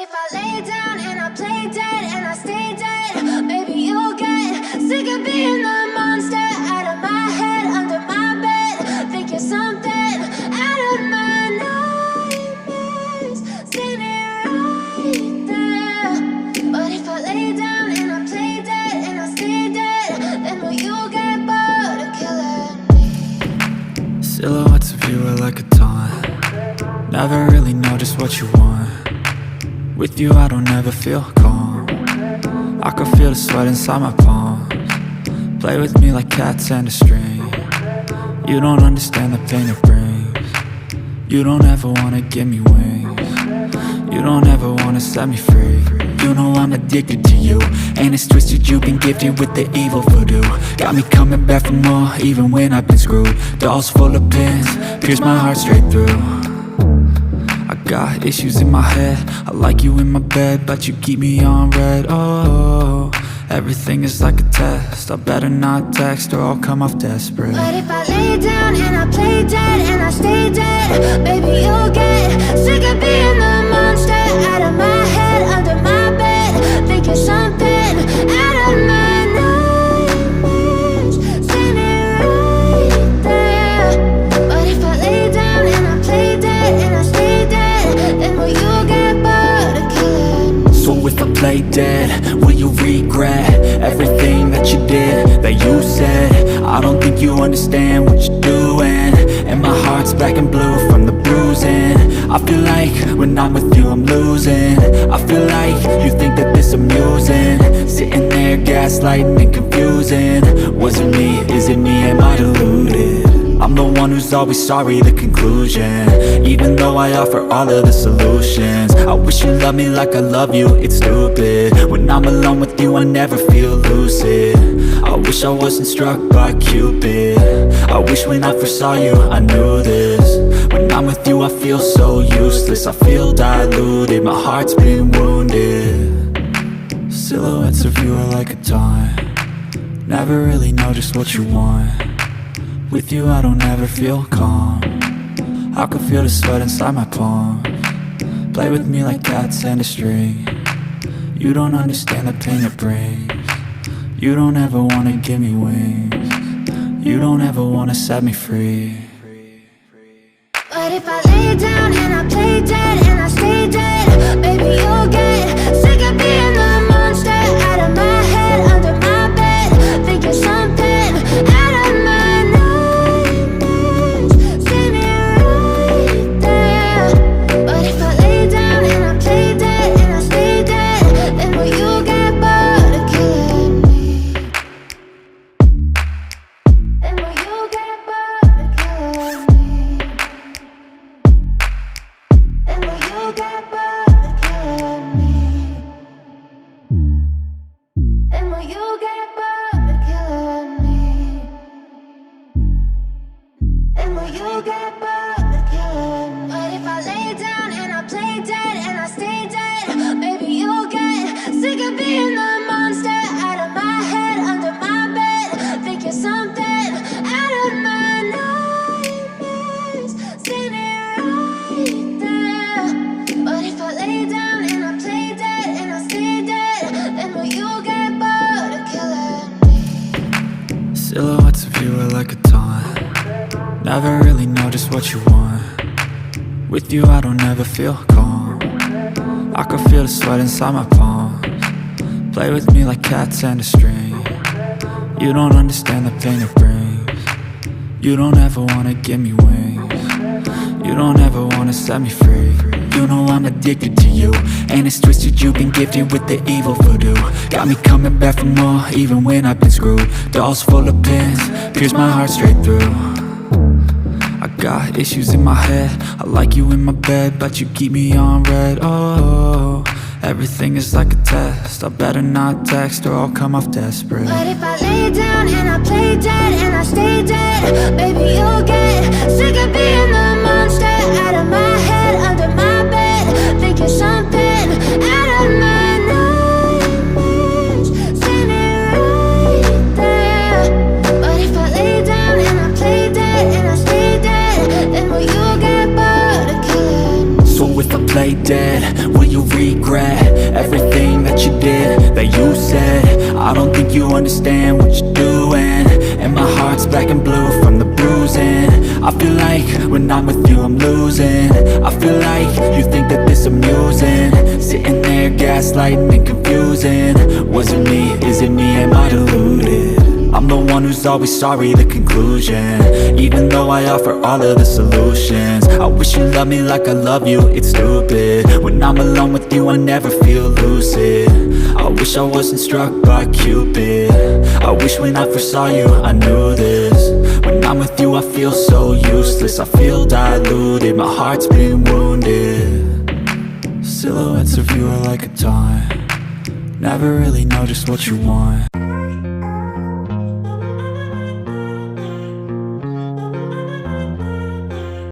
if I lay down and I play dead and I stay dead, maybe you'll get sick of being the monster out of my head, under my bed. Think you're something out of my nightmares, standing right there. But if I lay down and I play dead and I stay dead, then will you get bored of killing me? Silhouettes of you are like a taunt. Never really know just what you want. With you I don't ever feel calm. I can feel the sweat inside my palms. Play with me like cats and a string. You don't understand the pain it brings. You don't ever wanna give me wings. You don't ever wanna set me free. You know I'm addicted to you, and it's twisted, you've been gifted with the evil voodoo. Got me coming back for more, even when I've been screwed. Dolls full of pins, pierce my heart straight through. I got issues in my head, I like you in my bed, but you keep me on red. Oh, everything is like a test, I better not text or I'll come off desperate. But if I lay down and I play dead and I stay dead, baby you'll get sick of being the monster out of my head, under my bed. Think you're something out of my nightmares, standing right there. But if I lay down and I play dead and I stay dead, then will you get bored of killing me? So if I play dead, will you regret everything that you did, that you said? I don't think you understand what you're doing, and my heart's black and blue from the bruising. I feel like when I'm with you I'm losing. I feel like you think that this amusing, sitting there gaslighting and confusing. Was it me? Is it me? Am I deluded? I'm the one who's always sorry, the conclusion, even though I offer all of the solutions. I wish you loved me like I love you, it's stupid. When I'm alone with you I never feel lucid. I wish I wasn't struck by Cupid. I wish when I first saw you I knew this. When I'm with you I feel so useless, I feel diluted, my heart's been wounded. Silhouettes of you are like a taunt. Never really know just what you want. With you I don't ever feel calm. I can feel the sweat inside my palms. Play with me like cats and a string. You don't understand the pain it brings. You don't ever wanna give me wings. You don't ever wanna set me free. But if I lay down and I play dead and I stay dead, baby you'll get sick of being the monster out of my head, under my bed. Think you're something out of my nightmares, standing right there. But if I lay down and I play dead and I stay dead, then will you get bored of killing me? Then will you get bored of killing me? And will you get bored of killing me? And will you get bored of killing me? And will you get bored of killing me? But if I lay down and I play dead and I stay dead, maybe you'll get sick of being the monster out of my head, under my bed. Think you're something out of my nightmares, standing right there. But if I lay down and I play dead and I stay dead, then will you get bored of killing me? Silhouettes of you are like a taunt. Never really know just what you want. With you I don't ever feel calm. I can feel the sweat inside my palms. Play with me like cats and a string. You don't understand the pain it brings. You don't ever wanna give me wings. You don't ever wanna set me free. You know I'm addicted to you, and it's twisted, you've been gifted with the evil voodoo. Got me coming back for more, even when I've been screwed. Dolls full of pins, pierce my heart straight through. I got issues in my head, I like you in my bed, but you keep me on red. Oh, everything is like a test, I better not text or I'll come off desperate. But if I lay down and I play dead and I stay dead, baby you'll get sick of being the monster out of my head, under my bed. Think you're something out of my nightmares, standing right there. But if I lay down and I play dead and I stay dead, then will you get bored of killing me? So if I play dead, will you regret said, I don't think you understand what you're doing. And my heart's black and blue from the bruising. I feel like when I'm with you I'm losing. I feel like you think that this amusing. Sitting there gaslighting and confusing. Was it me? Is it me? Am I deluded? I'm the one who's always sorry, the conclusion. Even though I offer all of the solutions. I wish you loved me like I love you, it's stupid. When I'm alone with you I never feel lucid. I wish I wasn't struck by Cupid. I wish when I first saw you I knew this. When I'm with you I feel so useless. I feel diluted, my heart's been wounded. Silhouettes of you are like a taunt. Never really know just what you want.